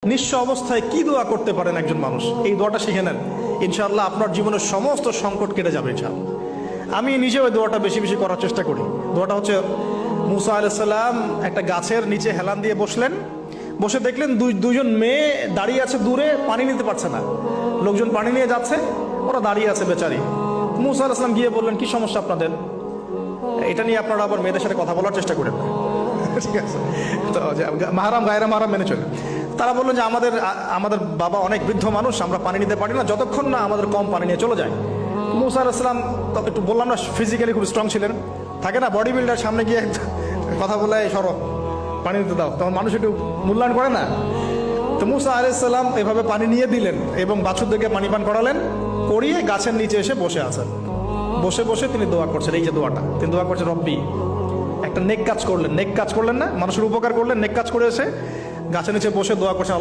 নিঃস্ব অবস্থায় কি দোয়া করতে পারেন একজন মানুষ, এই দোয়াটা শিখে নেন, ইনশাআল্লাহ আপনার জীবনের সমস্ত সংকট কেটে যাবে ইনশাআল্লাহ। আমি নিজেও এই দোয়াটা বেশি বেশি করার চেষ্টা করি। দোয়াটা হচ্ছে, মুসা আলাইহিস সালাম একটা গাছের নিচে হেলান দিয়ে বসলেন, বসে দেখলেন দুইজন মেয়ে দাঁড়িয়ে আছে দূরে, পানি নিতে পারছে না, লোকজন পানি নিয়ে যাচ্ছে, ওরা দাঁড়িয়ে আছে বেচারি। মুসা আলাইহিস সালাম গিয়ে বললেন, কি সমস্যা আপনাদের? এটা নিয়ে আপনারা আবার মেয়েদের সাথে কথা বলার চেষ্টা করেন, ঠিক আছে? তো মাহারাম গায়রা মাহারাম মেনে চলে। তারা বললেন যে আমাদের বাবা অনেক বৃদ্ধ মানুষ, আমরা পানি নিতে পারি না যতক্ষণ না আমাদের কম পানি নিয়ে চলে যায়। মুসা আলাইহিস সালাম তো একটু বললাম না, ফিজিক্যালি খুব স্ট্রং ছিলেন, থাকে না বডি বিল্ডার, সামনে গিয়ে কথা বলে সরো পানি নিতে দাও, তখন মানুষ একটু মূল্যায়ন করে না। তো মুসা আলাইহিস সালাম এভাবে পানি নিয়ে দিলেন এবং বাছুরদেরকে পানি পান করালেন, করিয়ে গাছের নিচে এসে বসে আছেন। বসে বসে তিনি দোয়া করছেন, এই যে দোয়াটা তিনি দোয়া করছেন, রব্বি, একটা নেক কাজ করলেন, নেক কাজ করলেন না, মানুষের উপকার করলেন, নেক কাজ করে এসে গাছের নিচে বসে দোয়া করছেন, আল্লাহ